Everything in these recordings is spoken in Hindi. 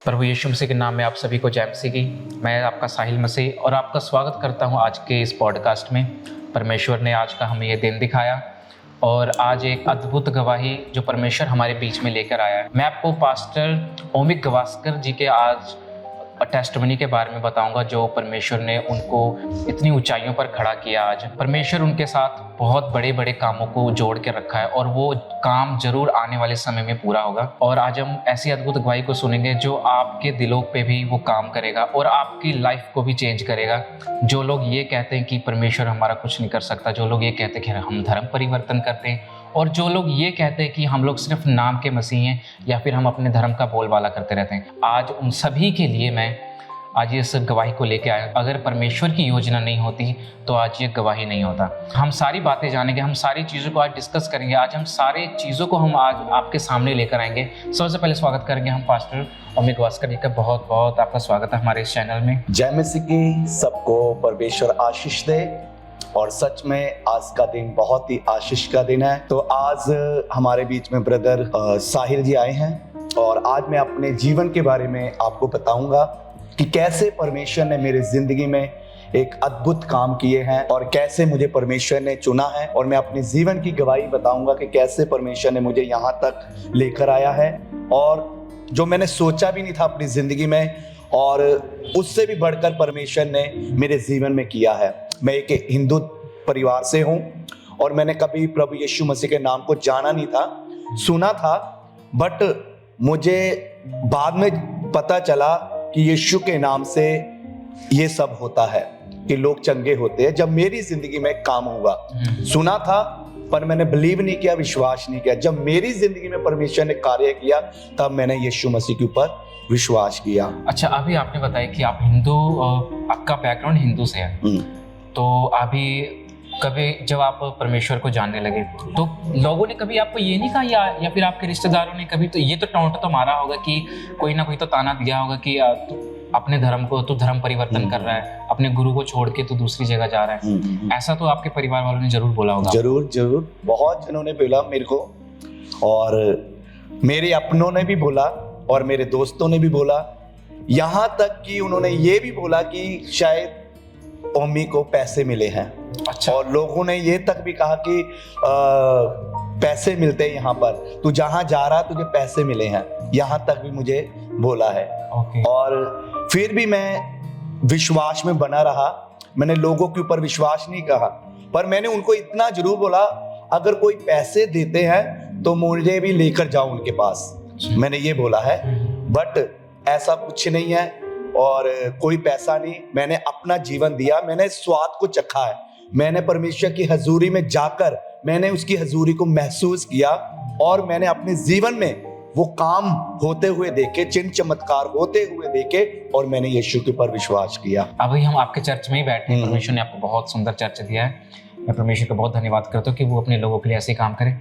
प्रभु यीशु मसीह के नाम में आप सभी को जय मसीह की। मैं आपका साहिल मसीह और आपका स्वागत करता हूं आज के इस पॉडकास्ट में। परमेश्वर ने आज का हमें ये दिन दिखाया और आज एक अद्भुत गवाही जो परमेश्वर हमारे बीच में लेकर आया है। मैं आपको पास्टर ओमिक गवास्कर जी के आज टेस्टिमनी के बारे में बताऊंगा, जो परमेश्वर ने उनको इतनी ऊंचाइयों पर खड़ा किया। आज परमेश्वर उनके साथ बहुत बड़े बड़े कामों को जोड़ के रखा है और वो काम जरूर आने वाले समय में पूरा होगा। और आज हम ऐसी अद्भुत गवाही को सुनेंगे जो आपके दिलों पे भी वो काम करेगा और आपकी लाइफ को भी चेंज करेगा। जो लोग ये कहते हैं कि परमेश्वर हमारा कुछ नहीं कर सकता, जो लोग ये कहते हैं कि हम धर्म परिवर्तन करते हैं, और जो लोग ये कहते हैं कि हम लोग सिर्फ नाम के मसीह हैं या फिर हम अपने धर्म का बोलबाला करते रहते हैं, आज उन सभी के लिए मैं आज इस गवाही को लेके आया। अगर परमेश्वर की योजना नहीं होती तो आज ये गवाही नहीं होता। हम सारी बातें जानेंगे, हम सारी चीज़ों को आज डिस्कस करेंगे। आज हम सारी चीज़ों को हम आज आपके सामने लेकर आएंगे। सबसे पहले स्वागत करेंगे हम पास्टर ओमिक गवास्कर जी का। बहुत बहुत आपका स्वागत है हमारे इस चैनल में। जय मसीह की। सबको परमेश्वर आशीष दे। और सच में आज का दिन बहुत ही आशीष का दिन है। तो आज हमारे बीच में ब्रदर साहिल जी आए हैं और आज मैं अपने जीवन के बारे में आपको बताऊंगा कि कैसे परमेश्वर ने मेरे जिंदगी में एक अद्भुत काम किए हैं और कैसे मुझे परमेश्वर ने चुना है। और मैं अपने जीवन की गवाही बताऊंगा कि कैसे परमेश्वर ने मुझे यहाँ तक लेकर आया है और जो मैंने सोचा भी नहीं था अपनी जिंदगी में, और उससे भी बढ़कर परमेश्वर ने मेरे जीवन में किया है। मैं एक हिंदू परिवार से हूँ और मैंने कभी प्रभु यीशु मसीह के नाम को जाना नहीं था, सुना था, बट मुझे बाद में पता चला कि यीशु के नाम से ये सब होता है, कि लोग चंगे होते हैं। जब मेरी जिंदगी में काम हुआ, सुना था पर मैंने बिलीव नहीं किया, विश्वास नहीं किया। जब मेरी जिंदगी में परमेश्वर ने कार्य किया तब मैंने यीशु मसीह के ऊपर विश्वास किया। अच्छा, अभी आपने बताया कि आप हिंदू, आपका बैकग्राउंड हिंदू से है, तो अभी कभी जब आप परमेश्वर को जानने लगे तो लोगों ने कभी आपको ये नहीं कहा या फिर आपके रिश्तेदारों ने कभी तो ये तो टोंट तो मारा होगा कि कोई ना कोई तो ताना दिया होगा कि अपने धर्म को तो धर्म परिवर्तन कर रहा है, अपने गुरु को छोड़ के तो दूसरी जगह जा रहा है, ऐसा तो आपके परिवार वालों ने जरूर बोला होगा? जरूर बहुत जनों ने बोला मेरे को, और मेरे अपनों ने भी बोला और मेरे दोस्तों ने भी बोला। यहाँ तक कि उन्होंने ये भी बोला कि शायद ओमी को पैसे मिले हैं। अच्छा। और लोगों ने ये तक भी कहा कि पैसे मिलते हैं यहाँ पर, तू जहाँ जा रहा तुझे पैसे मिले हैं, यहाँ तक भी मुझे बोला है। और फिर भी मैं विश्वास में बना रहा। मैंने लोगों के ऊपर विश्वास नहीं कहा, पर मैंने उनको इतना जरूर बोला, अगर कोई पैसे देते हैं तो मुझे भी लेकर जाओ उनके पास। मैंने ये बोला है, बट ऐसा कुछ नहीं है और कोई पैसा नहीं। मैंने अपना जीवन दिया, मैंने स्वाद को चखा है। मैंने परमेश्वर की हजूरी में जाकर मैंने उसकी हजूरी को महसूस किया और मैंने अपने जीवन में वो काम होते हुए देखे, चिन्ह चमत्कार होते हुए देखे, और मैंने यीशु के ऊपर विश्वास किया। अभी हम आपके चर्च में ही बैठे हैं। परमेश्वर ने आपको बहुत सुंदर चर्च दिया है। मैं परमेश्वर का बहुत धन्यवाद करता हूँ कि वो अपने लोगों के लिए ऐसे काम करे।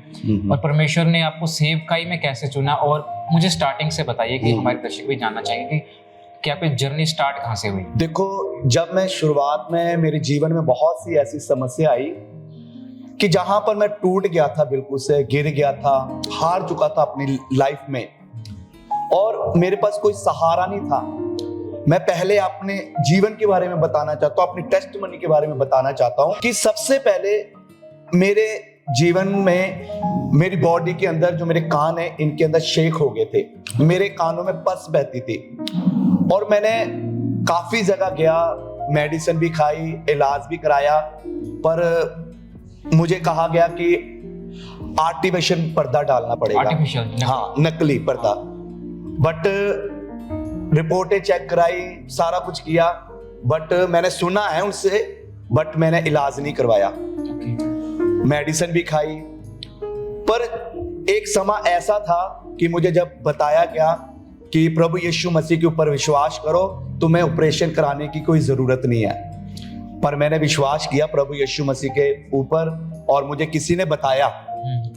और परमेश्वर ने आपको सेवकाई में कैसे चुना, और मुझे स्टार्टिंग से बताइए कि हमारे दर्शक भी जानना चाहेंगे कि आपकी जर्नी स्टार्ट कहाँ से हुई? देखो, जब मैं शुरुआत में मेरे जीवन में बहुत सी ऐसी समस्या आई कि जहां पर मैं टूट गया था, बिल्कुल से गिर गया था, हार चुका था अपनी लाइफ में और मेरे पास कोई सहारा नहीं था। मैं पहले अपने जीवन के बारे में बताना चाहता हूँ, अपनी टेस्टिमनी के बारे में बताना चाहता हूँ कि सबसे पहले मेरे जीवन में मेरी बॉडी के अंदर जो मेरे कान है, इनके अंदर शेक हो गए थे, मेरे कानों में पस बहती थी और मैंने काफी जगह गया, मेडिसिन भी खाई, इलाज भी कराया, पर मुझे कहा गया कि आर्टिफिशियल पर्दा डालना पड़ेगा। आर्टिफिशियल? हाँ, नकली पर्दा। बट रिपोर्टें चेक कराई, सारा कुछ किया, बट मैंने सुना है उनसे, बट मैंने इलाज नहीं करवाया। मेडिसिन भी खाई, पर एक समय ऐसा था कि मुझे जब बताया गया कि प्रभु यीशु मसीह के ऊपर विश्वास करो, तुम्हें ऑपरेशन कराने की कोई जरूरत नहीं है। पर मैंने विश्वास किया प्रभु यीशु मसीह के ऊपर, और मुझे किसी ने बताया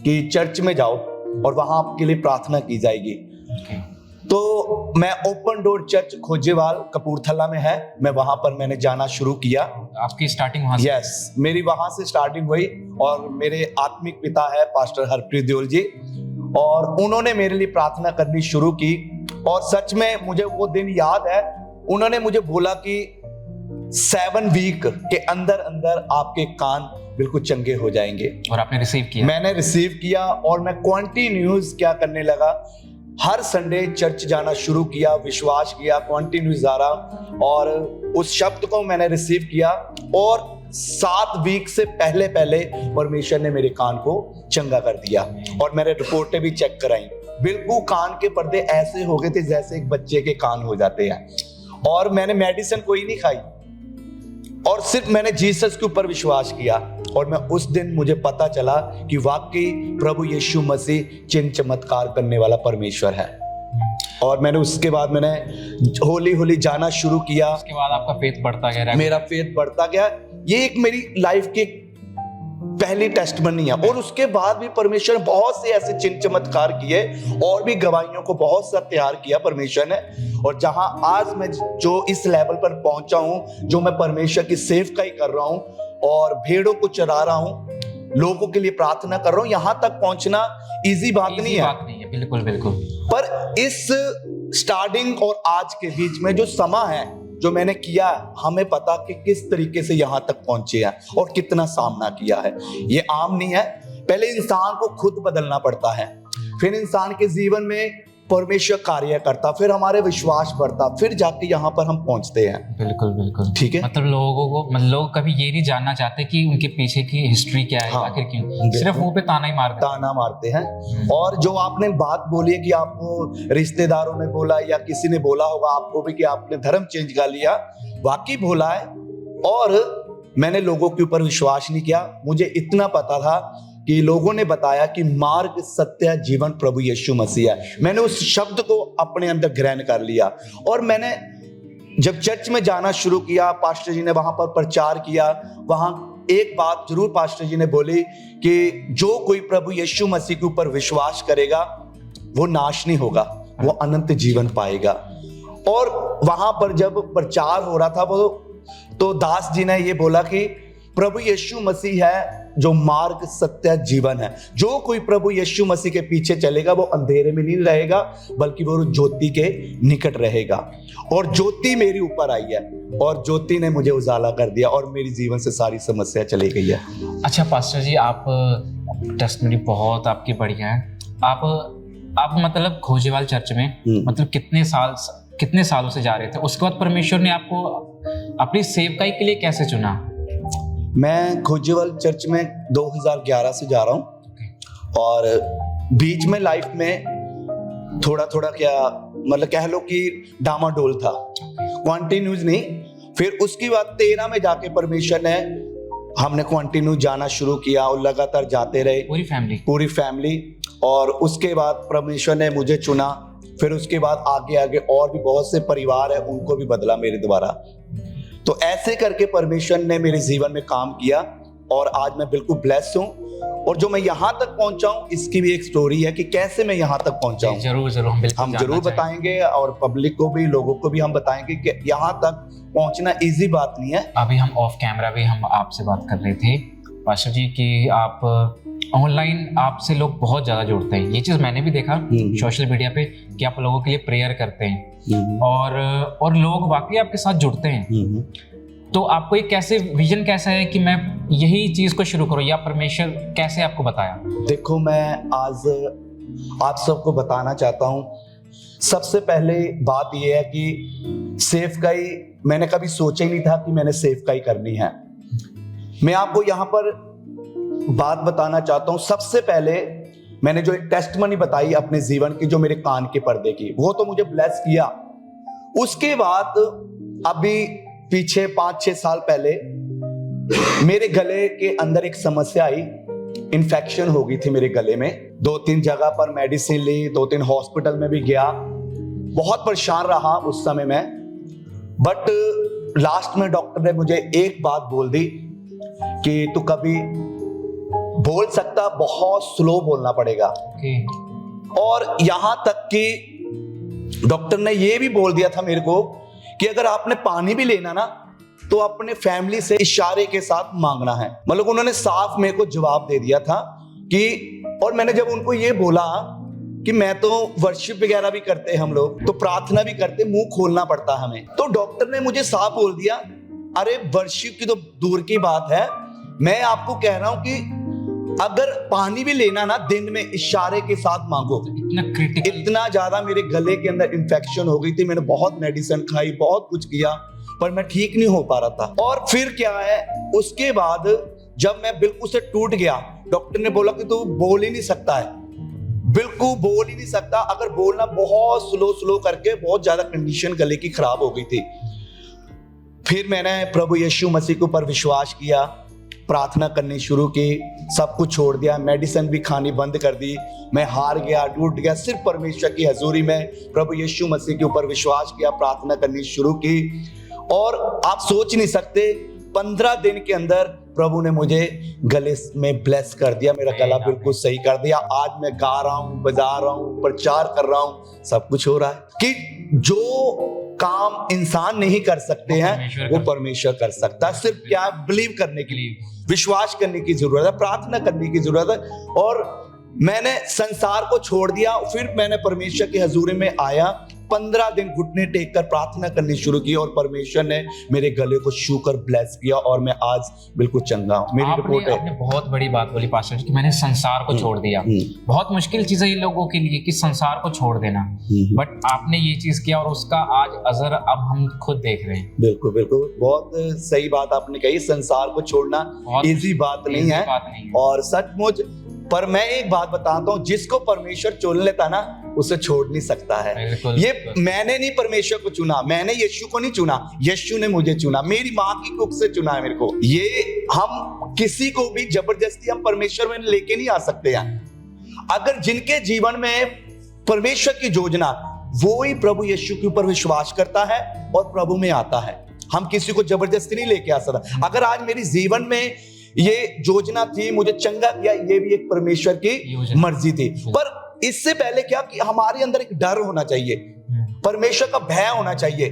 कि चर्च में जाओ और वहां आपके लिए प्रार्थना की जाएगी। तो मैं ओपन डोर चर्च खोजेवाल कपूरथला में है, मैं वहां पर मैंने जाना शुरू किया। आपकी स्टार्टिंग वहां से? यस, मेरी वहां से स्टार्टिंग हुई। और मेरे आत्मिक पिता है पास्टर हरप्रीत देओल जी, और उन्होंने मेरे लिए प्रार्थना करनी शुरू की और सच में मुझे वो दिन याद है, उन्होंने मुझे बोला कि 7 वीक के अंदर अंदर आपके कान बिल्कुल चंगे हो जाएंगे। और आपने रिसीव किया? मैंने रिसीव किया और मैं कंटिन्यूस क्या करने लगा, हर संडे चर्च जाना शुरू किया, विश्वास किया, कंटिन्यूस जा रहा और उस शब्द को मैंने रिसीव किया और 7 वीक से पहले परमेश्वर ने मेरे कान को चंगा कर दिया और मैंने रिपोर्टें भी चेक कराई। बिल्कुल कान के पर्दे ऐसे हो गए थे जैसे एक बच्चे के कान हो जाते हैं और मैंने मेडिसिन कोई नहीं खाई और सिर्फ मैंने जीसस के ऊपर विश्वास किया और मैं उस दिन मुझे पता चला कि वाकई प्रभु यीशु मसीह चिन्ह चमत्कार करने वाला परमेश्वर है। और मैंने उसके बाद मैंने होली जाना शुरू किया। उसके बाद आपका फेथ बढ़ता गया? मेरा फेथ बढ़ता गया। ये एक मेरी लाइफ की पहली टेस्टमनी है और उसके बाद भी परमेश्वर ने बहुत से ऐसे चिन्ह चमत्कार किए और भी गवाहियों को बहुत सा तैयार किया परमेश्वर ने। और जहां आज मैं जो इस लेवल पर पहुंचा हूं, जो मैं परमेश्वर की सेवकाई कर रहा हूं और भेड़ों को चरा रहा हूं, लोगों के लिए प्रार्थना कर रहा हूं, यहां तक पहुंचना इजी बात नहीं है। बिल्कुल बिल्कुल। पर इस स्टार्टिंग और आज के बीच में जो समय है जो मैंने किया, हमें पता कि किस तरीके से यहां तक पहुंचे हैं और कितना सामना किया है। ये आम नहीं है। पहले इंसान को खुद बदलना पड़ता है, फिर इंसान के जीवन में परमेश्वर कार्य करता, फिर हमारे विश्वास बढ़ता, फिर जाके यहाँ पर हम पहुंचते हैं। बिल्कुल बिल्कुल। ठीक है। मतलब लोग कभी ये नहीं जानना चाहते कि उनके पीछे की हिस्ट्री क्या है, आखिर क्यों, सिर्फ मुंह पे ताना मारते हैं। और जो आपने बात बोली है कि आपको रिश्तेदारों ने बोला या किसी ने बोला होगा आपको भी कि आपने धर्म चेंज कर लिया, वाकई बोला है। और मैंने लोगों के ऊपर विश्वास नहीं किया। मुझे इतना पता था कि लोगों ने बताया कि मार्ग, सत्य, जीवन प्रभु यीशु मसीह है। मैंने उस शब्द को अपने अंदर ग्रहण कर लिया और मैंने जब चर्च में जाना शुरू किया, पास्टर जी ने वहां पर प्रचार किया। वहां एक बात जरूर पास्टर जी ने बोली कि जो कोई प्रभु यीशु मसीह के ऊपर विश्वास करेगा वो नाश नहीं होगा, वो अनंत जीवन पाएगा। और वहां पर जब प्रचार हो रहा था वो, तो दास जी ने ये बोला कि प्रभु यीशु मसीह है जो मार्ग, सत्य, जीवन है। जो कोई प्रभु यीशु मसीह के पीछे चलेगा वो अंधेरे में नहीं रहेगा बल्कि वो ज्योति के निकट रहेगा। और ज्योति मेरे ऊपर आई है और ज्योति ने मुझे उजाला कर दिया और मेरी जीवन से सारी समस्या चली गई है। अच्छा पास्टर जी, आप टेस्टमनी बहुत आपकी बढ़िया है। आप मतलब खोजेवाल चर्च में मतलब कितने सालों से जा रहे थे? उसके बाद परमेश्वर ने आपको अपनी सेवकाई के लिए कैसे चुना? मैं खोजेवाल चर्च में 2011 से जा रहा हूँ और बीच में लाइफ में थोड़ा क्या मतलब कह लो कि डामाडोल था, कंटिन्यूज नहीं। फिर उसके बाद 13 में जाके परमेश्वर ने, हमने कंटिन्यू जाना शुरू किया और लगातार जाते रहे, पूरी फैमिली। और उसके बाद परमेश्वर ने मुझे चुना। फिर उसके बाद आगे और भी बहुत से परिवार है, उनको भी बदला मेरे द्वारा। तो ऐसे करके परमेश्वर ने मेरे जीवन में काम किया और आज मैं बिल्कुल ब्लेस हूँ। और जो मैं यहाँ तक पहुंचा हूँ इसकी भी एक स्टोरी है कि कैसे मैं यहाँ तक पहुंचा हूँ। जरूर हम जरूर बताएंगे और पब्लिक को भी, लोगों को भी हम बताएंगे कि यहाँ तक पहुंचना इजी बात नहीं है। अभी हम ऑफ कैमरा भी हम आपसे बात कर रहे थे पास्टर जी कि आप ऑनलाइन आपसे लोग बहुत ज्यादा जुड़ते हैं। ये चीज मैंने भी देखा सोशल मीडिया पे कि आप लोगों के लिए प्रेयर करते हैं और लोग वाकई आपके साथ जुड़ते हैं। तो आपको एक कैसे विजन कैसा है कि मैं यही चीज को शुरू करूं, या परमेश्वर कैसे आपको बताया? देखो, मैं आज आप सबको बताना चाहता हूं। सबसे पहले बात यह है कि सेवकाई मैंने कभी सोचा ही नहीं था कि मैंने सेवकाई करनी है। मैं आपको यहाँ पर बात बताना चाहता हूं। सबसे पहले मैंने जो एक टेस्टमनी बताई अपने जीवन की, जो मेरे कान के पर्दे की, वो तो मुझे ब्लेस किया। उसके बाद अभी पीछे 5-6 साल पहले मेरे गले के अंदर एक समस्या आई, इन्फेक्शन हो गई थी मेरे गले में। 2-3 जगह पर मेडिसिन ली, 2-3 हॉस्पिटल में भी गया, बहुत परेशान रहा उस समय में। बट लास्ट में डॉक्टर ने मुझे एक बात बोल दी कि तू कभी बोल सकता, बहुत स्लो बोलना पड़ेगा। और यहां तक कि डॉक्टर ने यह भी बोल दिया था मेरे को कि अगर आपने पानी भी लेना ना तो अपने फैमिली से इशारे के साथ मांगना है। मतलब उन्होंने साफ मेरे को जवाब दे दिया था कि, और मैंने जब उनको ये बोला कि मैं तो वर्शिप वगैरह भी करते हैं हम लोग, तो प्रार्थना भी करते, मुंह खोलना पड़ता हमें। तो डॉक्टर ने मुझे साफ बोल दिया, अरे वर्शिप की तो दूर की बात है, मैं आपको कह रहा हूं कि अगर पानी भी लेना ना दिन में इशारे के साथ मांगो। इतना क्रिटिकल, इतना ज्यादा मेरे गले के अंदर इन्फेक्शन हो गई थी, मैंने बहुत मेडिसिन खाई, बहुत कुछ किया, पर मैं ठीक नहीं हो पा रहा था। और फिर क्या है, उसके बाद जब मैं बिल्कुल से टूट गया, डॉक्टर ने बोला कि तू बोल ही नहीं सकता है, बिल्कुल बोल ही नहीं सकता। अगर बोलना बहुत स्लो करके, बहुत ज्यादा कंडीशन गले की खराब हो गई थी। फिर मैंने प्रभु यीशु मसीह के ऊपर विश्वास किया, प्रार्थना करनी शुरू की, सब कुछ छोड़ दिया, मेडिसिन भी खानी बंद कर दी। मैं हार गया, टूट गया, सिर्फ परमेश्वर की हजूरी में प्रभु यीशु मसीह के ऊपर विश्वास किया, प्रार्थना करनी शुरू की। और आप सोच नहीं सकते, 15 दिन के अंदर प्रभु ने मुझे गले में ब्लेस कर दिया, मेरा गला बिल्कुल सही कर दिया। आज मैं गा रहा हूं, बजा रहा हूं, प्रचार कर रहा हूं, सब कुछ हो रहा है। कि जो काम इंसान नहीं कर सकते हैं वो परमेश्वर कर सकता है। सिर्फ क्या, बिलीव करने के लिए, विश्वास करने की जरूरत है, प्रार्थना करने की जरूरत है। और मैंने संसार को छोड़ दिया, फिर मैंने परमेश्वर की हजूरी में आया, 15 दिन घुटने टेक कर प्रार्थना करनी शुरू की, और परमेश्वर ने मेरे गले को छू कर ब्लेस किया, और मैं आज बिल्कुल चंगा हूं। मेरी रिपोर्ट है। आपने बहुत बड़ी बात बोली पास्टर जी कि मैंने संसार को छोड़ दिया। बहुत मुश्किल चीज है ये लोगों के लिए कि संसार को छोड़ देना, बट आपने ये चीज किया और उसका आज असर अब हम खुद देख रहे हैं। बिल्कुल बिल्कुल, बहुत सही बात आपने कही। संसार को छोड़ना इजी बात नहीं है, और सचमुच। पर मैं एक बात बताता हूँ, जिसको परमेश्वर चुन लेता ना, उसे छोड़ नहीं सकता है। ये मैंने नहीं परमेश्वर को चुना, मैंने यीशु को नहीं चुना, यीशु ने मुझे चुना, मेरी माँ की कुख से चुना है मेरे को। ये हम किसी को भी जबरदस्ती हम परमेश्वर में लेके नहीं आ सकते हैं। अगर जिनके जीवन में परमेश्वर की योजना, वो ही प्रभु यीशु के ऊपर विश्वास करता है और प्रभु में आता है। हम किसी को जबरदस्ती नहीं लेके आ सकता। अगर आज मेरी जीवन में ये योजना थी, मुझे चंगा किया, ये भी एक परमेश्वर की मर्जी थी। पर इससे पहले क्या कि हमारे अंदर एक डर होना चाहिए, परमेश्वर का भय होना चाहिए।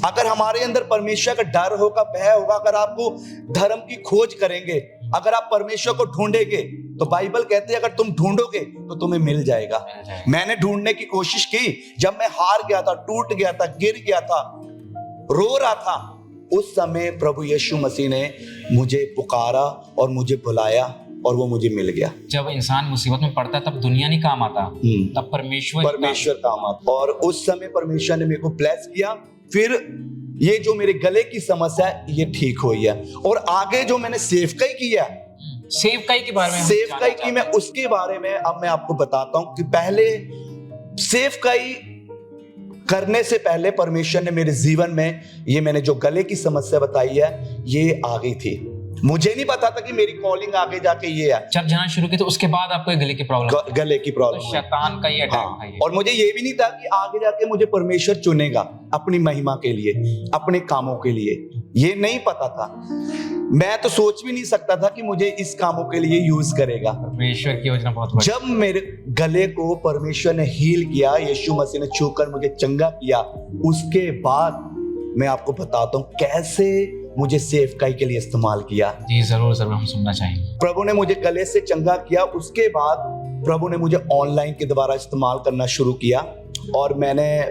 अगर हमारे अंदर परमेश्वर का डर होगा, भय होगा, अगर आपको धर्म की खोज करेंगे, अगर आप परमेश्वर को ढूंढेंगे, तो बाइबल कहती है अगर तुम ढूंढोगे तो तुम्हें मिल जाएगा। मैंने ढूंढने की कोशिश की, जब मैं हार गया था, टूट गया था, गिर गया था, रो रहा था, उस समय प्रभु यीशु मसीह ने मुझे पुकारा और मुझे बुलाया, और वो मुझे मिल गया। जब इंसान मुसीबत में पड़ता है तब दुनिया नहीं काम आता, तब परमेश्वर काम आता। और उस समय परमेश्वर ने मेरे को ब्लेस किया। फिर ये जो मेरे गले की समस्या है, ये ठीक हुई है। और आगे जो मैंने सेवकाई की है, सेवकाई के बारे में, सेवकाई की मैं उसके बारे में अब मैं आपको बताता हूं कि पहले सेवकाई करने से पहले परमेश्वर ने मेरे जीवन में, ये मैंने जो गले की समस्या बताई है, ये आ गई थी। मुझे नहीं पता था कि मेरी कॉलिंग आगे जाके ये है। जब जाना शुरू की तो उसके बाद आपको गले की प्रॉब्लम, गले की प्रॉब्लम, तो शैतान का ये अटैक था ये। और मुझे ये भी नहीं था कि आगे जाके मुझे परमेश्वर चुनेगा अपनी महिमा के लिए, अपने कामों के लिए, ये नहीं पता था। मैं तो सोच भी नहीं सकता था कि मुझे इस कामों के लिए यूज करेगा। परमेश्वर की योजना बहुत बड़ी। जब मेरे गले को परमेश्वर ने हील किया, यीशु मसीह ने छूकर मुझे चंगा किया, उसके बाद मैं आपको बताता हूं कैसे मुझे सेवकाई के लिए इस्तेमाल किया। जी जरूर जरूर, हम सुनना चाहेंगे। प्रभु ने मुझे गले से चंगा किया, उसके बाद प्रभु ने मुझे ऑनलाइन के द्वारा इस्तेमाल करना शुरू किया, और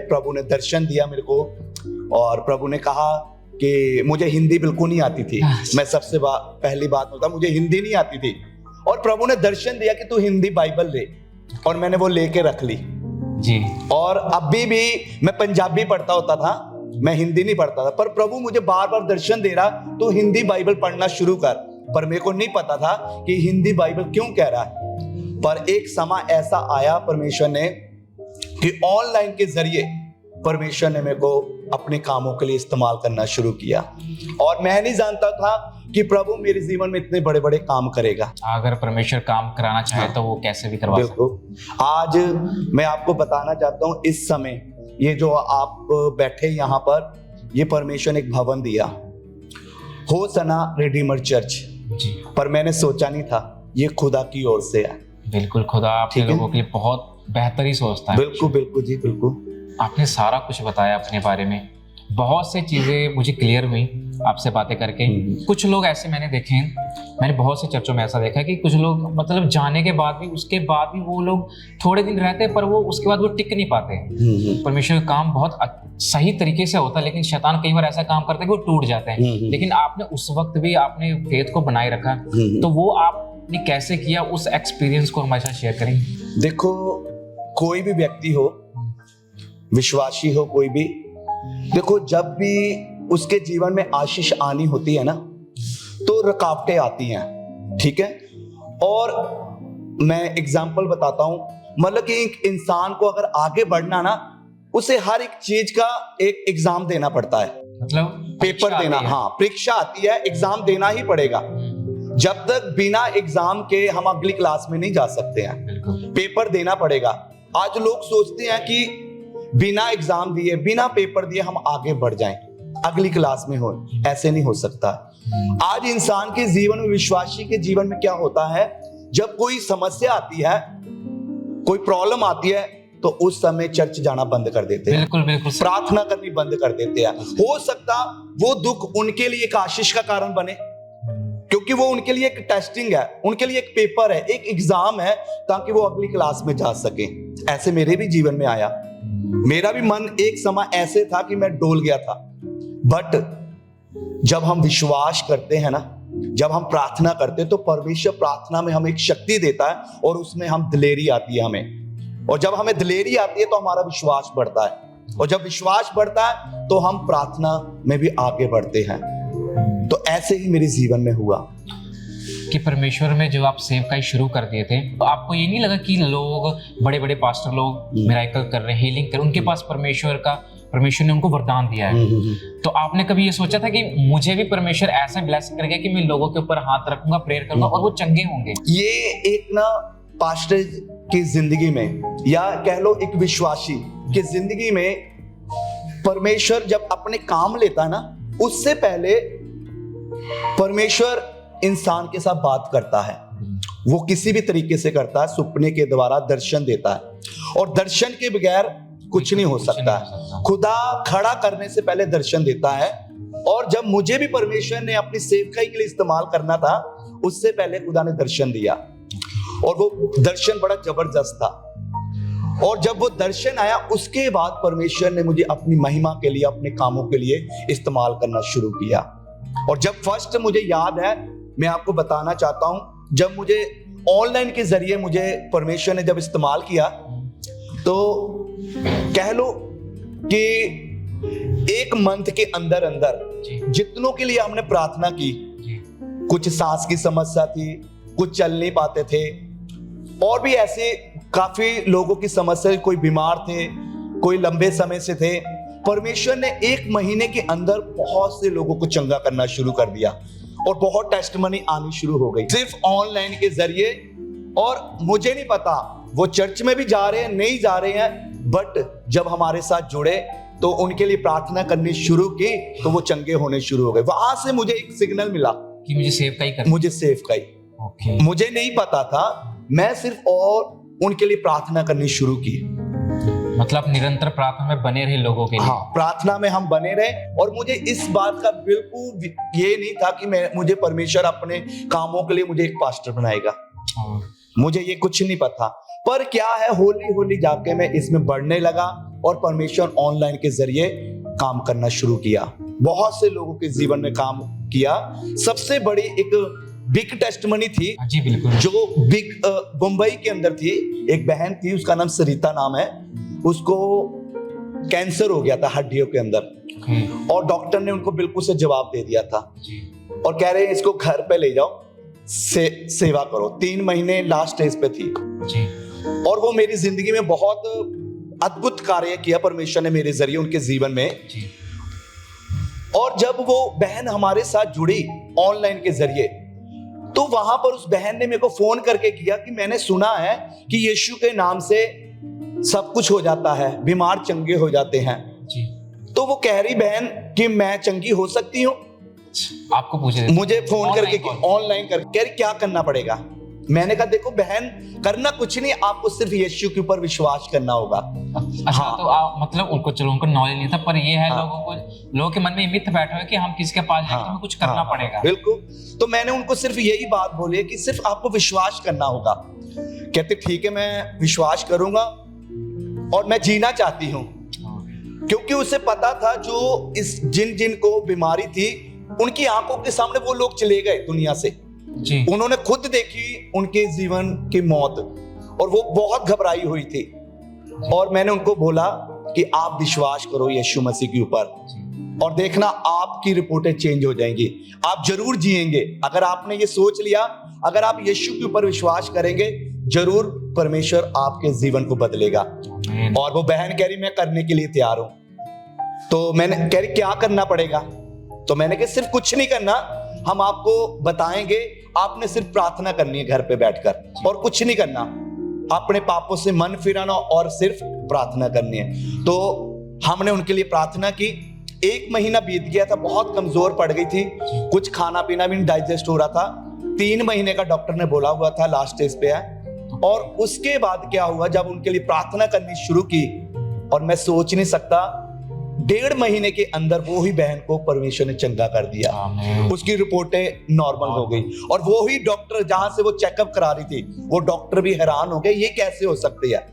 प्रभु ने दर्शन दिया मेरे को, और प्रभु ने कहा कि मुझे हिंदी बिल्कुल नहीं आती थी। मैं सबसे पहली बात होता, मुझे हिंदी नहीं आती थी, और प्रभु ने दर्शन दिया कि तू हिंदी बाइबल ले, और मैंने वो लेके रख ली जी। और अभी भी मैं पंजाबी पढ़ता होता था, मैं हिंदी नहीं पढ़ता था, पर प्रभु मुझे बार बार दर्शन दे रहा, तो हिंदी बाइबल पढ़ना शुरू कर। पर मेरे को नहीं पता था कि हिंदी बाइबल क्यों कह रहा है। पर एक समय ऐसा आया परमेश्वर ने कि ऑनलाइन के जरिए परमेश्वर ने मेरे को अपने कामों के लिए इस्तेमाल करना शुरू किया, और मैं नहीं जानता था कि प्रभु मेरे जीवन में इतने बड़े बड़े काम करेगा। अगर परमेश्वर काम कराना चाहे तो वो कैसे भी करवा सकता है। आज मैं आपको बताना चाहता हूँ, इस समय ये जो आप बैठे यहाँ पर, ये परमेश्वर ने एक भवन दिया, होसना रिडीमर चर्च जी। पर मैंने सोचा नहीं था ये खुदा की ओर से है। बिल्कुल, खुदा आपके लोगों के लिए बहुत बेहतर ही सोचता है। बिल्कुल बिल्कुल जी, बिल्कुल। आपने सारा कुछ बताया अपने बारे में, बहुत सी चीज़ें मुझे क्लियर हुई आपसे बातें करके। कुछ लोग ऐसे मैंने देखे हैं, मैंने बहुत से चर्चों में ऐसा देखा है कि कुछ लोग मतलब जाने के बाद भी, उसके बाद भी वो लोग थोड़े दिन रहते हैं, पर वो उसके बाद वो टिक नहीं पाते। परमेश्वर का काम बहुत सही तरीके से होता है, लेकिन शैतान कई बार ऐसा काम करता है कि वो टूट जाते हैं। लेकिन आपने उस वक्त भी आपने फेथ को बनाए रखा, तो वो आपने कैसे किया, उस एक्सपीरियंस को हमारे साथ शेयर करें। देखो, कोई भी व्यक्ति हो, विश्वासी हो, कोई भी, देखो जब भी उसके जीवन में आशीष आनी होती है ना, तो रुकावटें आती हैं, ठीक है। और मैं एग्जांपल बताता हूं, मतलब कि एक इंसान को अगर आगे बढ़ना ना, उसे हर एक चीज का एक एग्जाम देना पड़ता है, मतलब पेपर देना। हाँ, परीक्षा आती है, एग्जाम देना ही पड़ेगा। जब तक बिना एग्जाम के हम अगली क्लास में नहीं जा सकते हैं, पेपर देना पड़ेगा। आज लोग सोचते हैं कि बिना एग्जाम दिए, बिना पेपर दिए हम आगे बढ़ जाएं, अगली क्लास में हो। ऐसे नहीं हो सकता। आज इंसान के जीवन में, विश्वासी के जीवन में क्या होता है, जब कोई समस्या आती है, कोई प्रॉब्लम आती है, तो उस समय चर्च जाना बंद कर देते हैं, बिल्कुल बिल्कुल, प्रार्थना करनी बंद कर देते हैं। हो सकता वो दुख उनके लिए एक आशीष का कारण बने, क्योंकि वो उनके लिए एक टेस्टिंग है, उनके लिए एक पेपर है, एक एग्जाम है, ताकि वो अगली क्लास में जा सके। ऐसे मेरे भी जीवन में आया। मेरा भी मन एक समय ऐसे था कि मैं डोल गया था। बट जब हम विश्वास करते हैं ना, जब हम प्रार्थना करते हैं, तो परमेश्वर प्रार्थना में हमें एक शक्ति देता है, और उसमें हम दिलेरी आती है हमें। और जब हमें दिलेरी आती है तो हमारा विश्वास बढ़ता है, और जब विश्वास बढ़ता है तो हम प्रार्थना में भी आगे बढ़ते हैं। तो ऐसे ही मेरे जीवन में हुआ कि परमेश्वर में जब आप सेवकाई शुरू कर दिए थे, तो आपको ये नहीं लगा कि लोग, बड़े बड़े पास्टर लोग मिराकल कर रहे हैं, हीलिंग कर, उनके पास परमेश्वर ने उनको वरदान दिया है, तो आपने कभी ये सोचा था कि मुझे भी परमेश्वर ऐसा ब्लेस करेगा कि मैं लोगों के ऊपर हाथ रखूंगा, प्रेयर करूंगा और वो चंगे होंगे? ये एक ना पास्टर की जिंदगी में, या कह लो एक विश्वासी की जिंदगी में, परमेश्वर जब अपने काम लेता है ना, उससे पहले परमेश्वर इंसान के साथ बात करता है। वो किसी भी तरीके से करता है, सपने के द्वारा दर्शन देता है, और दर्शन के बगैर कुछ नहीं हो सकता है। खुदा खड़ा करने से पहले दर्शन देता है। और जब मुझे भी परमेश्वर ने अपनी सेवकाई के लिए इस्तेमाल करना था, उससे पहले खुदा ने दर्शन दिया, और वो दर्शन बड़ा जबरदस्त था। और जब वो दर्शन आया, उसके बाद परमेश्वर ने मुझे अपनी महिमा के लिए, अपने कामों के लिए इस्तेमाल करना शुरू किया। और जब फर्स्ट मुझे याद है, मैं आपको बताना चाहता हूं, जब मुझे ऑनलाइन के जरिए मुझे परमेश्वर ने जब इस्तेमाल किया, तो कह लो कि एक मंथ के अंदर अंदर जितनों के लिए हमने प्रार्थना की, कुछ सांस की समस्या थी, कुछ चल नहीं पाते थे, और भी ऐसे काफी लोगों की समस्या, कोई बीमार थे, कोई लंबे समय से थे, परमेश्वर ने एक महीने के अंदर बहुत से लोगों को चंगा करना शुरू कर दिया, और बहुत टेस्टिमनी आनी शुरू हो गई सिर्फ ऑनलाइन के जरिए। और मुझे नहीं पता वो चर्च में भी जा रहे हैं, नहीं जा रहे हैं, बट जब हमारे साथ जुड़े तो उनके लिए प्रार्थना करनी शुरू की, तो वो चंगे होने शुरू हो गए। वहां से मुझे एक सिग्नल मिला कि मुझे सेवकाई करनी, मुझे सेवकाई। ओके। मुझे नहीं पता था, मैं सिर्फ और उनके लिए प्रार्थना करनी शुरू की। मतलब निरंतर प्रार्थना में बने रहे लोगों के लिए। हाँ, प्रार्थना में हम बने रहे। और मुझे इस बात का बिल्कुल ये नहीं था कि मुझे परमेश्वर अपने कामों के लिए मुझे एक पास्टर बनाएगा, मुझे ये कुछ नहीं पता। पर क्या है, होली होली जाके मैं इसमें बढ़ने लगा, और परमेश्वर ऑनलाइन के जरिए काम करना शुरू किया, बहुत से लोगों के जीवन में काम किया। सबसे बड़ी एक बिग टेस्टिमनी थी, जी बिल्कुल, जो बिग मुंबई के अंदर थी। एक बहन थी, उसका नाम सरिता नाम है, उसको कैंसर हो गया था हड्डियों के अंदर, और डॉक्टर ने उनको बिल्कुल से जवाब दे दिया था, और कह रहे हैं इसको घर पे ले जाओ, सेवा करो। 3 महीने लास्ट स्टेज पे थी जी। और वो मेरी जिंदगी में बहुत अद्भुत कार्य किया परमेश्वर ने मेरे जरिए उनके जीवन में जी। और जब वो बहन हमारे साथ जुड़ी ऑनलाइन के जरिए, तो वहां पर उस बहन ने मेरे को फोन करके किया कि मैंने सुना है कि यीशु के नाम से सब कुछ हो जाता है, बीमार चंगे हो जाते हैं जी। तो वो कह रही बहन कि मैं चंगी हो सकती हूँ। आपको पूछे, मुझे फोन करके ऑनलाइन करके कह रही क्या करना पड़ेगा। मैंने कहा देखो बहन, करना कुछ नहीं, आपको सिर्फ यीशु के ऊपर विश्वास करना होगा। अच्छा हाँ। तो मतलब उनको, चलो उनको नॉलेज नहीं था, पर ये है हाँ। लोगों को लोगों के मन में मिथ बैठा है कि हम किसी के पास जाएंगे तो हमें कुछ करना पड़ेगा। बिल्कुल। तो मैंने उनको सिर्फ यही बात बोली है कि सिर्फ आपको विश्वास करना होगा। कहते ठीक है, मैं विश्वास करूंगा और मैं जीना चाहती हूँ, क्योंकि उसे पता था जो इस जिन को बीमारी थी उनकी आंखों के सामने वो लोग चले गए दुनिया से जी। उन्होंने खुद देखी उनके जीवन की मौत और वो बहुत घबराई हुई थी। और मैंने उनको बोला कि आप विश्वास करो यीशु मसीह के ऊपर और देखना आपकी रिपोर्टें चेंज हो जाएंगी, आप जरूर जिएंगे। अगर आपने ये सोच लिया, अगर आप यीशु के ऊपर विश्वास करेंगे, जरूर परमेश्वर आपके जीवन को बदलेगा। और वो बहन कह रही मैं करने के लिए तैयार हूं। तो मैंने कह रही क्या करना पड़ेगा? तो मैंने कहा सिर्फ कुछ नहीं करना, हम आपको बताएंगे, आपने सिर्फ प्रार्थना करनी है घर पे बैठकर और कुछ नहीं करना, अपने पापों से मन फिराना और सिर्फ प्रार्थना करनी है। तो हमने उनके लिए प्रार्थना की। 1 महीना बीत गया था, बहुत कमजोर पड़ गई थी, कुछ खाना पीना भी नहीं डाइजेस्ट हो रहा था। 3 महीने का डॉक्टर ने बोला हुआ था, लास्ट स्टेज पे है। और उसके बाद क्या हुआ, जब उनके लिए प्रार्थना करनी शुरू की, और मैं सोच नहीं सकता 1.5 महीने के अंदर वो ही बहन को परमेश्वर ने चंगा कर दिया। उसकी रिपोर्टें नॉर्मल हो गई और वो ही डॉक्टर जहां से वो चेकअप करा रही थी, वो डॉक्टर भी हैरान हो गए, ये कैसे हो सकती है।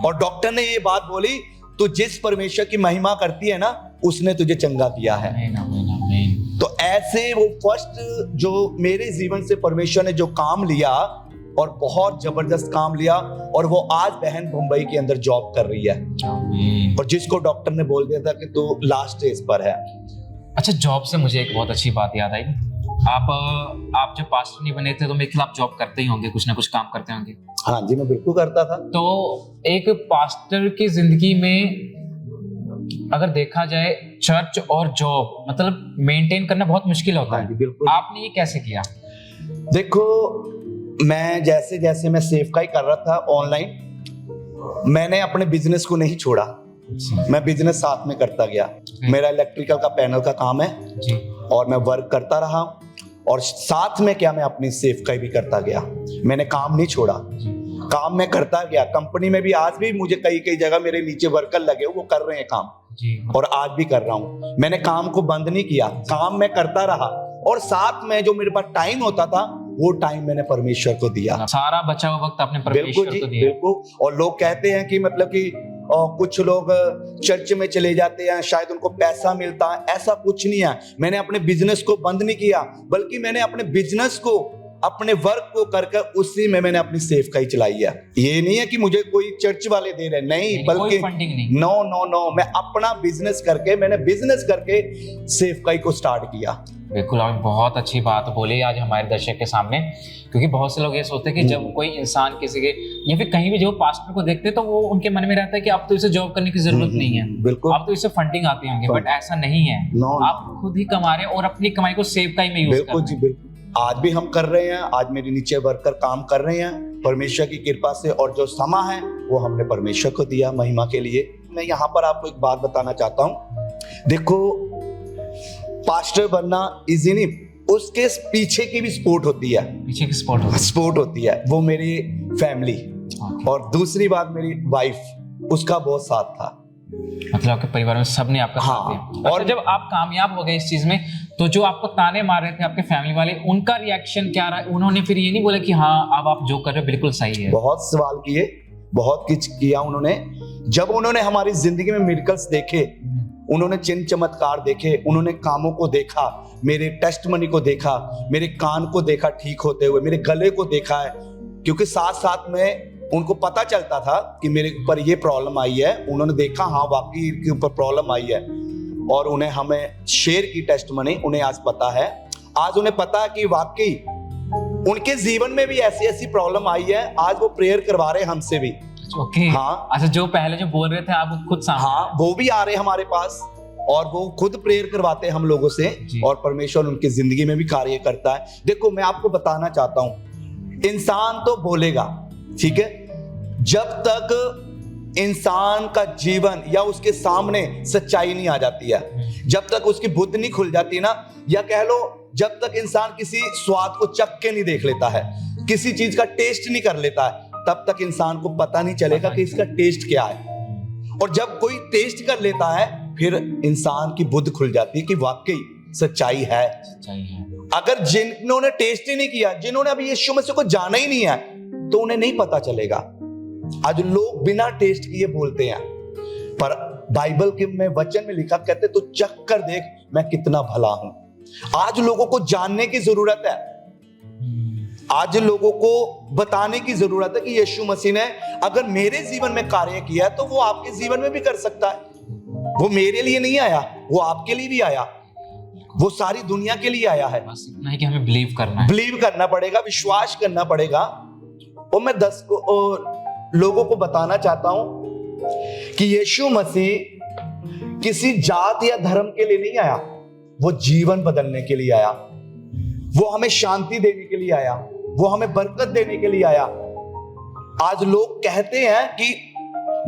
और डॉक्टर ने ये बात बोली, तू जिस परमेश्वर की महिमा करती है ना, उसने तुझे चंगा किया है। तो ऐसे वो फर्स्ट जो मेरे जीवन से परमेश्वर ने जो काम लिया, और बहुत जबरदस्त काम लिया, और वो आज बहन मुंबई के अंदर जॉब कर रही है, और जिसको डॉक्टर ने बोल दिया था कि तू लास्ट स्टेज पर है। अच्छा, जॉब से मुझे एक बहुत अच्छी बात याद आई। आप जब पास्टर नहीं बने थे तो मेरे खिलाफ जॉब करते ही होंगे, कुछ ना कुछ काम करते होंगे। हाँ जी, मैं बिल्कुल करता था। तो एक पास्टर की जिंदगी में अगर देखा जाए, चर्च और जॉब मतलब मेंटेन करना बहुत मुश्किल होता है। बिल्कुल। आपने ये कैसे किया? देखो, मैं जैसे जैसे मैं सेवकाई कर रहा था ऑनलाइन, मैंने अपने बिजनेस को नहीं छोड़ा, मैं बिजनेस साथ में करता गया। मेरा इलेक्ट्रिकल का पैनल का काम है जी। और मैं वर्क करता रहा, और साथ में क्या मैं अपनी सेवकाई भी करता गया। मैंने काम नहीं छोड़ा, काम मैं करता गया। कंपनी में भी आज भी मुझे कई जगह मेरे नीचे वर्कर लगे, वो कर रहे हैं काम जी। और आज भी कर रहा हूँ। मैंने काम को बंद नहीं किया, काम मैं करता रहा, और साथ में जो मेरे पास टाइम होता था वो टाइम मैंने परमेश्वर को दिया। सारा बचा हुआ वक्त आपने परमेश्वर को दिया। बिल्कुल। और लोग कहते हैं कि मतलब कि कुछ लोग चर्च में चले जाते हैं, शायद उनको पैसा मिलता है, ऐसा कुछ नहीं है। मैंने अपने बिजनेस को बंद नहीं किया, बल्कि मैंने अपने बिजनेस को, अपने वर्क को कर उसी में मैंने अपनी सेवकाई चलाई है। ये नहीं है कि मुझे कोई चर्च वाले दे रहे, नहीं, बल्कि फंडिंग नहीं। नो, मैं अपना बिजनेस करके सेवकाई को स्टार्ट किया। बिल्कुल, आपने बहुत अच्छी बात बोली आज हमारे दर्शक के सामने, क्योंकि बहुत से लोग ये सोचते हैं कि जब कोई इंसान किसी के या फिर कहीं भी जो पास्टर को देखते हैं तो वो उनके मन में रहता है कि अब तो इसे जॉब करने की जरूरत नहीं है, बिल्कुल, अब तो इसे फंडिंग आती होंगी। बट ऐसा नहीं है, आप खुद ही कमा रहे हैं और अपनी कमाई को सेवकाई में यूज कर रहे हैं। बिल्कुल जी, बिल्कुल। आज भी हम कर रहे हैं, आज मेरे नीचे वर्कर काम कर रहे हैं परमेश्वर की कृपा से, और जो समा है वो हमने परमेश्वर को दिया महिमा के लिए। मैं यहाँ पर आपको एक बात बताना चाहता हूँ। देखो, पास्टर बनना इजी नहीं, उसके पीछे की भी सपोर्ट होती है। पीछे की सपोर्ट होती है। वो मेरी फैमिली, और दूसरी बात मेरी वाइफ, उसका बहुत साथ था। मतलब आपके परिवार में सबने आपका साथ दिया। और जब आप कामयाब हो गए इस चीज में, तो जो आपको ताने मार रहे थे आपके फैमिली वाले, उनका रिएक्शन क्या रहा? उन्होंने फिर ये नहीं बोला कि हाँ अब आप जो कर रहे हो बिल्कुल सही है? बहुत सवाल किए, बहुत कुछ किया उन्होंने। जब उन्होंने हमारी जिंदगी में मिरेकल्स देखे, उन्होंने चिन्ह चमत्कार देखे, उन्होंने कामों को देखा, मेरे टेस्टमनी को देखा, मेरे कान को देखा ठीक होते हुए, मेरे गले को देखा है, क्योंकि साथ साथ में उनको पता चलता था कि मेरे ऊपर ये प्रॉब्लम आई है। उन्होंने देखा हाँ वाकई इनके ऊपर प्रॉब्लम आई है, और उन्हें हमें शेयर की टेस्टमनी, उन्हें आज पता है। आज उन्हें पता है कि वाकई उनके जीवन में भी ऐसी ऐसी प्रॉब्लम आई है। आज वो प्रेयर करवा रहे हैं हमसे भी। ओके। हाँ, अच्छा, जो पहले जो बोल रहे थे आप खुद सामने, हाँ, वो भी आ रहे हैं हमारे पास, और वो खुद प्रेयर करवाते हैं हम लोगों से, और परमेश्वर उनकी जिंदगी में भी कार्य करता है। देखो, मैं आपको बताना चाहता हूं, इंसान तो बोलेगा, ठीक है, जब तक इंसान का जीवन या उसके सामने सच्चाई नहीं आ जाती है, जब तक उसकी बुद्धि नहीं खुल जाती ना, या कह लो जब तक इंसान किसी स्वाद को चख के नहीं देख लेता है, किसी चीज का टेस्ट नहीं कर लेता है, तब तक इंसान को पता नहीं चलेगा कि इसका टेस्ट क्या है। और जब कोई टेस्ट कर लेता है, फिर इंसान की बुद्ध खुल जाती है कि वाकई सच्चाई है। चाहिए। अगर जिन्होंने टेस्ट ही नहीं किया, जिन्होंने अभी यीशु मसीह को जाना ही नहीं है, तो उन्हें नहीं पता चलेगा। आज लोग बिना टेस्ट किए बोलते हैं, पर बाइबल के में वचन में लिखा, कहते तो चख कर देख मैं कितना भला हूं। आज लोगों को जानने की जरूरत है, आज लोगों को बताने की जरूरत है कि यीशु मसीह ने अगर मेरे जीवन में कार्य किया तो वो आपके जीवन में भी कर सकता है। वो मेरे लिए नहीं आया, वो आपके लिए भी आया, वो सारी दुनिया के लिए आया है। बस इतना है कि हमें बिलीव करना है, बिलीव करना पड़ेगा, विश्वास करना पड़ेगा। और मैं 10 लोगों को बताना चाहता हूं कि यीशु मसीह किसी जात या धर्म के लिए नहीं आया, वो जीवन बदलने के लिए आया, वो हमें शांति देने के लिए आया, वो हमें बरकत देने के लिए आया। आज लोग कहते हैं कि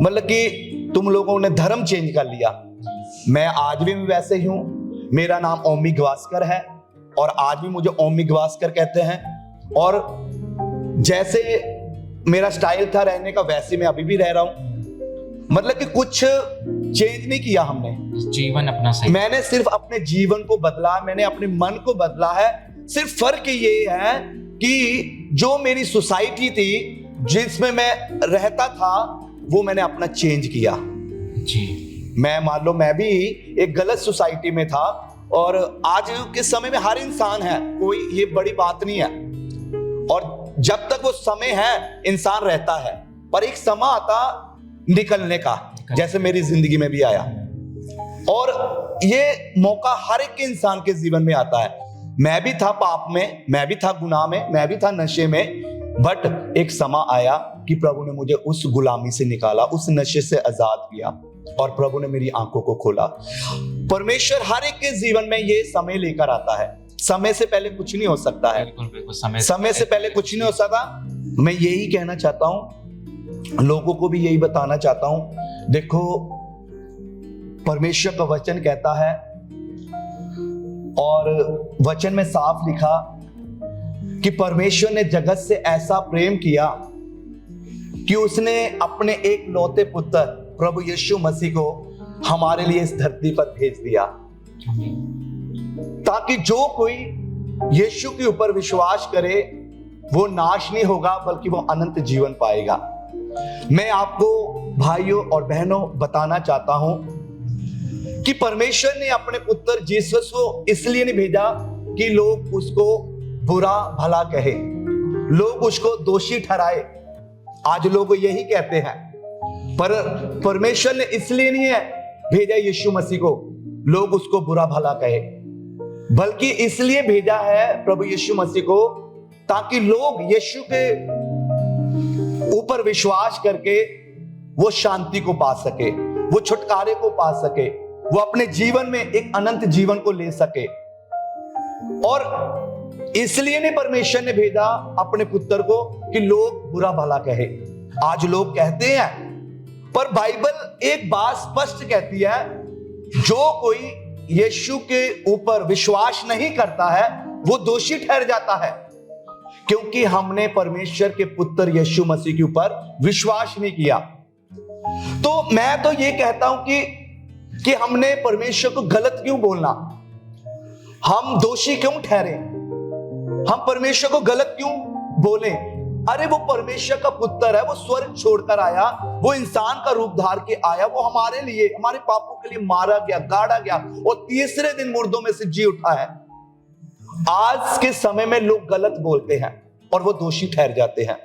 मतलब कि तुम लोगों ने धर्म चेंज कर लिया। मैं आज भी वैसे ही हूं, मेरा नाम ओमी गवास्कर है और आज भी मुझे ओमी गवास्कर कहते हैं। और जैसे मेरा स्टाइल था रहने का, वैसे मैं अभी भी रह रहा हूं। मतलब कि कुछ चेंज नहीं किया हमने, जीवन अपना सही। मैंने सिर्फ अपने जीवन को बदला, मैंने अपने मन को बदला है। सिर्फ फर्क ये है कि जो मेरी सोसाइटी थी जिसमें मैं रहता था, वो मैंने अपना चेंज किया जी। मैं मान लो मैं भी एक गलत सोसाइटी में था, और आज के समय में हर इंसान है, कोई ये बड़ी बात नहीं है। और जब तक वो समय है इंसान रहता है, पर एक समय आता निकलने का, जैसे मेरी जिंदगी में भी आया। और ये मौका हर एक इंसान के जीवन में आता है। मैं भी था पाप में, मैं भी था गुनाह में, मैं भी था नशे में, बट एक समय आया कि प्रभु ने मुझे उस गुलामी से निकाला, उस नशे से आजाद किया, और प्रभु ने मेरी आंखों को खोला। परमेश्वर हर एक के जीवन में ये समय लेकर आता है। समय से पहले कुछ नहीं हो सकता है। बिल्कुल बिल्कुल, समय से पहले कुछ नहीं हो सकता। मैं यही कहना चाहता हूं, लोगों को भी यही बताना चाहता हूं। देखो, परमेश्वर का वचन कहता है, और वचन में साफ लिखा कि परमेश्वर ने जगत से ऐसा प्रेम किया कि उसने अपने एक लौते पुत्र प्रभु यीशु मसीह को हमारे लिए इस धरती पर भेज दिया, ताकि जो कोई यीशु के ऊपर विश्वास करे वो नाश नहीं होगा, बल्कि वो अनंत जीवन पाएगा। मैं आपको भाइयों और बहनों बताना चाहता हूं कि परमेश्वर ने अपने पुत्र यीशु को इसलिए नहीं भेजा कि लोग उसको बुरा भला कहे, लोग उसको दोषी ठहराए। आज लोग यही कहते हैं, पर परमेश्वर ने इसलिए नहीं है भेजा यीशु मसीह को लोग उसको बुरा भला कहे, बल्कि इसलिए भेजा है प्रभु यीशु मसीह को ताकि लोग यीशु के ऊपर विश्वास करके वो शांति को पा सके, वो छुटकारे को पा सके, वो अपने जीवन में एक अनंत जीवन को ले सके। और इसलिए नहीं परमेश्वर ने भेजा अपने पुत्र को कि लोग बुरा भला कहे। आज लोग कहते हैं, पर बाइबल एक बात स्पष्ट कहती है, जो कोई यीशु के ऊपर विश्वास नहीं करता है वो दोषी ठहर जाता है, क्योंकि हमने परमेश्वर के पुत्र यीशु मसीह के ऊपर विश्वास नहीं किया। तो मैं तो ये कहता हूं कि हमने परमेश्वर को गलत क्यों बोलना, हम दोषी क्यों ठहरे, हम परमेश्वर को गलत क्यों बोले। अरे वो परमेश्वर का पुत्र है, वो स्वर्ग छोड़कर आया, वो इंसान का रूप धार के आया, वो हमारे लिए, हमारे पापों के लिए मारा गया, गाड़ा गया और तीसरे दिन मुर्दों में से जी उठा है। आज के समय में लोग गलत बोलते हैं और वो दोषी ठहर जाते हैं।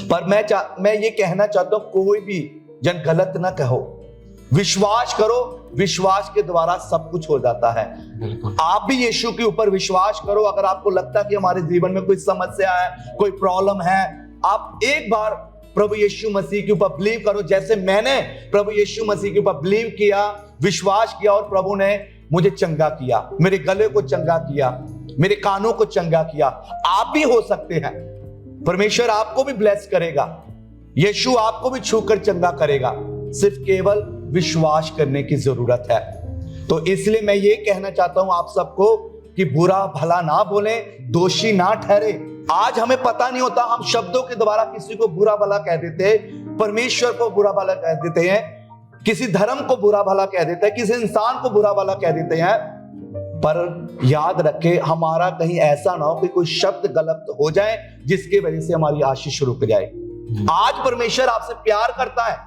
पर मैं ये कहना चाहता हूं, कोई भी जन गलत ना कहो, विश्वास करो, विश्वास के द्वारा सब कुछ हो जाता है। आप भी यीशु के ऊपर विश्वास करो। अगर आपको लगता है कि हमारे जीवन में कोई समस्या है, कोई प्रॉब्लम है, आप एक बार प्रभु यीशु मसीह के ऊपर बिलीव करो, जैसे मैंने प्रभु यीशु मसीह के ऊपर बिलीव किया, विश्वास किया, और प्रभु ने मुझे चंगा किया, मेरे गले को चंगा किया, मेरे कानों को चंगा किया। आप भी हो सकते हैं, परमेश्वर आपको भी ब्लेस करेगा, यीशु आपको भी छूकर चंगा करेगा। सिर्फ केवल विश्वास करने की जरूरत है। तो इसलिए मैं ये कहना चाहता हूं आप सबको कि बुरा भला ना बोले, दोषी ना ठहरे। आज हमें पता नहीं होता, हम शब्दों के द्वारा किसी को बुरा भला कह देते हैं, परमेश्वर को बुरा भला कह देते हैं, किसी धर्म को बुरा भला कह देते हैं, किसी इंसान को बुरा भला कह देते हैं, पर याद रखे हमारा कहीं ऐसा ना हो कि कोई शब्द गलत हो जाए जिसकी वजह से हमारी आशीष रुक जाए। आज परमेश्वर आपसे प्यार करता है,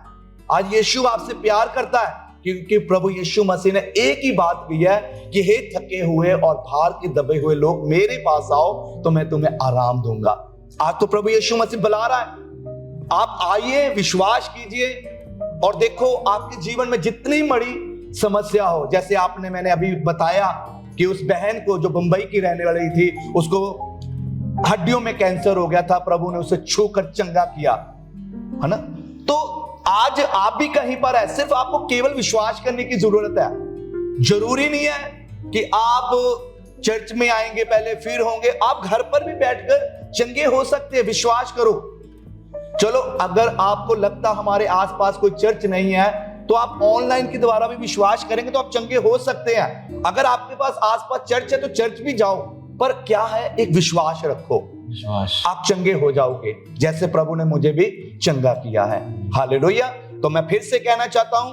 आज यीशु आपसे प्यार करता है, क्योंकि प्रभु यीशु मसीह ने एक ही बात की है कि हे थके हुए और भार के दबे हुए लोग मेरे पास आओ तो मैं तुम्हें आराम दूंगा। आज तो प्रभु यीशु मसीह बुला रहा है, आप आइए, विश्वास कीजिए और देखो आपके जीवन में जितनी बड़ी समस्या हो, जैसे मैंने अभी बताया कि उस बहन को जो मुंबई की रहने वाली थी, उसको हड्डियों में कैंसर हो गया था, प्रभु ने उसे छूकर चंगा किया, है ना। तो आज आप भी कहीं पर है, सिर्फ आपको केवल विश्वास करने की जरूरत है। जरूरी नहीं है कि आप चर्च में आएंगे पहले फिर होंगे, आप घर पर भी बैठकर चंगे हो सकते हैं, विश्वास करो। चलो अगर आपको लगता हमारे आसपास कोई चर्च नहीं है तो आप ऑनलाइन के द्वारा भी विश्वास करेंगे तो आप चंगे हो सकते हैं। अगर आपके पास आसपास चर्च है तो चर्च भी जाओ, पर क्या है, एक विश्वास रखो, विश्वास, आप चंगे हो जाओगे जैसे प्रभु ने मुझे भी चंगा किया है। हालेलुया। तो मैं फिर से कहना चाहता हूं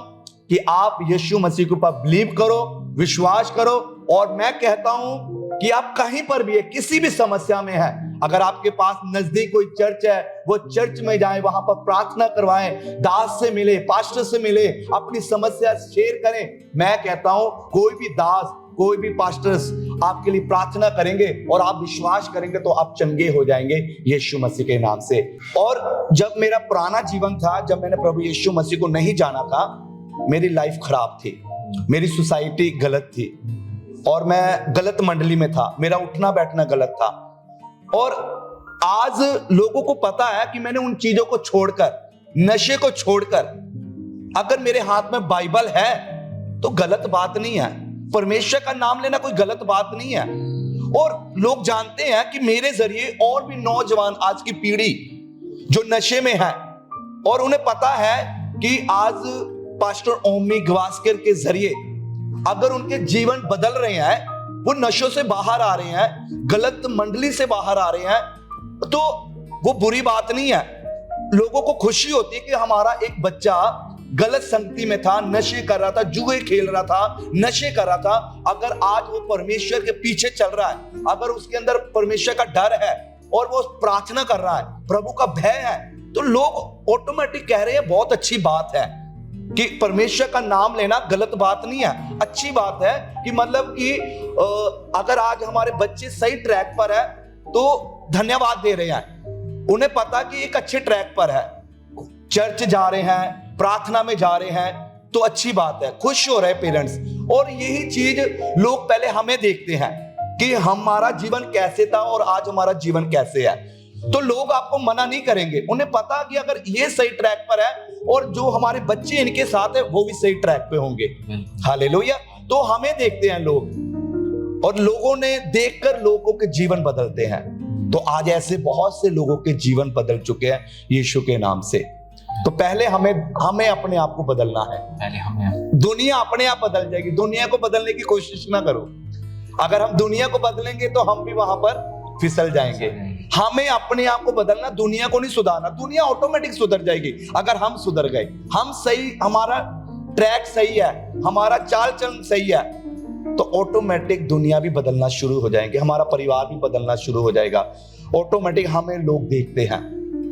कि आप यीशु मसीह के ऊपर बिलीव करो, विश्वास करो, और मैं कहता हूं कि आप कहीं पर भी है, किसी भी समस्या में है, अगर आपके पास नजदीक कोई चर्च है वो चर्च में जाएं, वहां पर प्रार्थना करवाएं, दास से मिले, पास्टर से मिले, अपनी समस्या शेयर करें। मैं कहता हूं कोई भी दास, कोई भी पास्टर्स आपके लिए प्रार्थना करेंगे और आप विश्वास करेंगे तो आप चंगे हो जाएंगे यीशु मसीह के नाम से। और जब मेरा पुराना जीवन था, जब मैंने प्रभु यीशु मसीह को नहीं जाना था, मेरी लाइफ खराब थी, मेरी सोसाइटी गलत थी और मैं गलत मंडली में था, मेरा उठना बैठना गलत था। और आज लोगों को पता है कि मैंने उन चीजों को छोड़कर, नशे को छोड़कर, अगर मेरे हाथ में बाइबल है तो गलत बात नहीं है, परमेश्वर का नाम लेना कोई गलत बात नहीं है। और लोग जानते हैं कि मेरे जरिए और भी नौजवान, आज की पीढ़ी जो नशे में है, और उन्हें पता है कि आज पास्टर ओमी गवास्कर के जरिए अगर उनके जीवन बदल रहे हैं, वो नशों से बाहर आ रहे हैं, गलत मंडली से बाहर आ रहे हैं, तो वो बुरी बात नहीं है। लोगों को खुशी होती है कि हमारा एक बच्चा गलत संगति में था, नशे कर रहा था, जुए खेल रहा था, नशे कर रहा था, अगर आज वो परमेश्वर के पीछे चल रहा है, अगर उसके अंदर परमेश्वर का डर है और वो प्रार्थना कर रहा है, प्रभु का भय है, तो लोग ऑटोमेटिक कह रहे हैं बहुत अच्छी बात है कि परमेश्वर का नाम लेना गलत बात नहीं है, अच्छी बात है। कि मतलब कि अगर आज हमारे बच्चे सही ट्रैक पर है तो धन्यवाद दे रहे हैं, उन्हें पता कि एक अच्छे ट्रैक पर है, चर्च जा रहे हैं, प्रार्थना में जा रहे हैं, तो अच्छी बात है, खुश हो रहे पेरेंट्स। और यही चीज लोग पहले हमें देखते हैं कि हमारा जीवन कैसे था और आज हमारा जीवन कैसे है, तो लोग आपको मना नहीं करेंगे, उन्हें पता कि अगर ये सही ट्रैक पर है और जो हमारे बच्चे इनके साथ है वो भी सही ट्रैक पे होंगे। हालेलुया। तो हमें देखते हैं लोग, और लोगों ने देखकर लोगों के जीवन बदलते हैं। तो आज ऐसे बहुत से लोगों के जीवन बदल चुके हैं यीशु के नाम से। तो पहले हमें अपने आप को बदलना है, पहले हमें, दुनिया अपने आप बदल जाएगी। दुनिया को बदलने की कोशिश ना करो, अगर हम दुनिया को बदलेंगे तो हम भी वहां पर फिसल जाएंगे। हमें अपने आप को बदलना, दुनिया को नहीं सुधारना, दुनिया ऑटोमेटिक सुधर जाएगी अगर हम सुधर गए, हम सही, हमारा ट्रैक सही है, हमारा चाल चलन सही है, तो ऑटोमेटिक दुनिया भी बदलना शुरू हो जाएंगे, हमारा परिवार भी बदलना शुरू हो जाएगा, ऑटोमेटिक हमें लोग देखते हैं।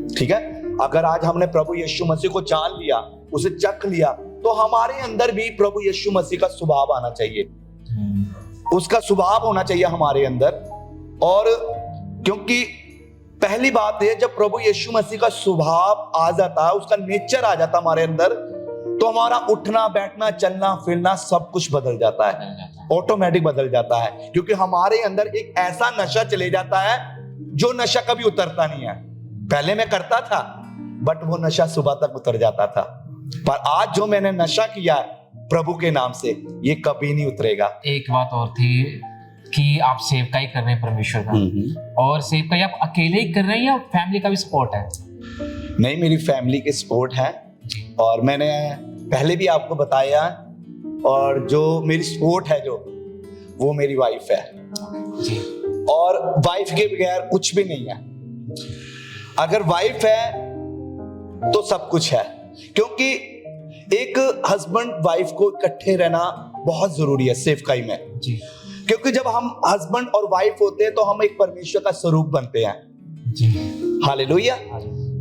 ठीक है, अगर आज हमने प्रभु यीशु मसीह को जान लिया, उसे चख लिया, तो हमारे अंदर भी प्रभु यीशु मसीह का स्वभाव आना चाहिए, उसका स्वभाव होना चाहिए हमारे अंदर। और क्योंकि पहली बात है, जब प्रभु यीशु मसीह का स्वभाव आ जाता है, उसका नेचर आ जाता है हमारे अंदर, तो हमारा उठना बैठना चलना फिरना सब कुछ बदल जाता है, ऑटोमेटिक बदल जाता है। क्योंकि हमारे अंदर एक ऐसा नशा चले जाता है जो नशा कभी उतरता नहीं है। पहले मैं करता था बट वो नशा सुबह तक उतर जाता था, पर आज जो मैंने नशा किया प्रभु के नाम से, ये कभी नहीं उतरेगा। एक बात और थी कि आप सेवकाई कर रहे हैं परमेश्वर का, और सेवकाई आप अकेले ही कर रहे हैं या फैमिली का भी सपोर्ट है? नहीं, मेरी फैमिली के सपोर्ट है, और मैंने पहले भी आपको बताया, और जो मेरी सपोर्ट है जो, वो मेरी वाइफ है जी। और वाइफ के बगैर कुछ भी नहीं है। अगर वाइफ है तो सब कुछ है, क्योंकि एक हस्बैंड वाइफ को इकट्ठे रहना बहुत जरूरी है सेवकाई में, जी क्योंकि जब हम हस्बैंड और वाइफ होते हैं तो हम एक परमेश्वर का स्वरूप बनते हैं। जी हालेलुया।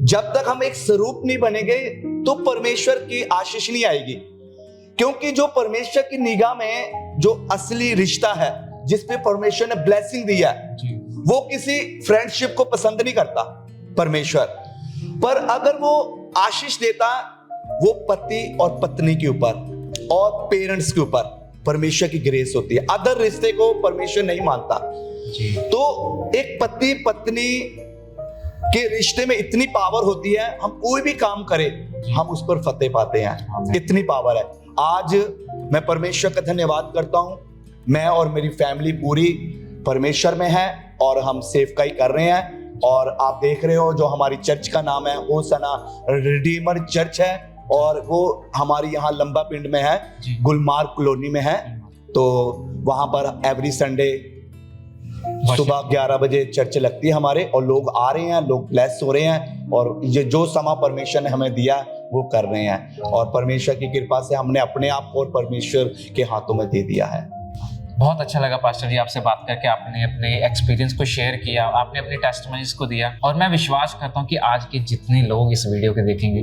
जब तक हम एक स्वरूप नहीं बनेंगे तो परमेश्वर की आशीष नहीं आएगी, क्योंकि जो परमेश्वर की निगाह में जो असली रिश्ता है, जिसपे परमेश्वर ने ब्लेसिंग दिया है, जी वो किसी फ्रेंडशिप को पसंद नहीं करता परमेश्वर। पर अगर वो आशीष देता, वो पति और पत्नी के ऊपर और पेरेंट्स के ऊपर परमेश्वर की ग्रेस होती है। अदर रिश्ते को परमेश्वर नहीं मानता। जी तो एक पति पत्नी के रिश्ते में इतनी पावर होती है, हम कोई भी काम करें हम उस पर फतेह पाते हैं, इतनी पावर है। आज मैं परमेश्वर का धन्यवाद करता हूं, मैं और मेरी फैमिली पूरी परमेश्वर में है और हम सेवकाई कर रहे हैं। और आप देख रहे हो जो हमारी चर्च का नाम है होसना रिडीमर चर्च है, और वो हमारी यहाँ लंबा पिंड में है, गुलमार्ग कॉलोनी में है। तो वहां पर एवरी संडे सुबह 11 बजे चर्च लगती है हमारे, और लोग आ रहे हैं, लोग ब्लेस हो रहे हैं, और ये जो समा परमेश्वर ने हमें दिया वो कर रहे हैं। और परमेश्वर की कृपा से हमने अपने आप को और परमेश्वर के हाथों में दे दिया है। बहुत अच्छा लगा पास्टर जी आपसे बात करके। आपने अपने एक्सपीरियंस को शेयर किया, आपने अपने टेस्टिमनीज को दिया, और मैं विश्वास करता हूँ कि आज के जितने लोग इस वीडियो को देखेंगे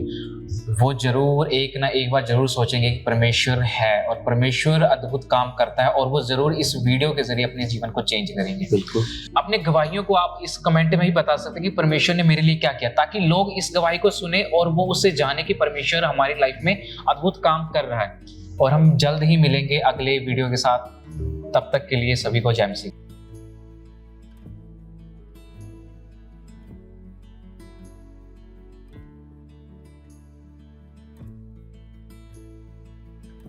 वो जरूर एक ना एक बार जरूर सोचेंगे कि परमेश्वर है और परमेश्वर अद्भुत काम करता है, और वो जरूर इस वीडियो के जरिए अपने जीवन को चेंज करेंगे। बिल्कुल। अपने गवाहियों को आप इस कमेंट में ही बता सकते हैं कि परमेश्वर ने मेरे लिए क्या किया, ताकि लोग इस गवाही को सुने और वो उससे जाने कि परमेश्वर हमारी लाइफ में अद्भुत काम कर रहा है। और हम जल्द ही मिलेंगे अगले वीडियो के साथ। तब तक के लिए सभी को जय मसीह।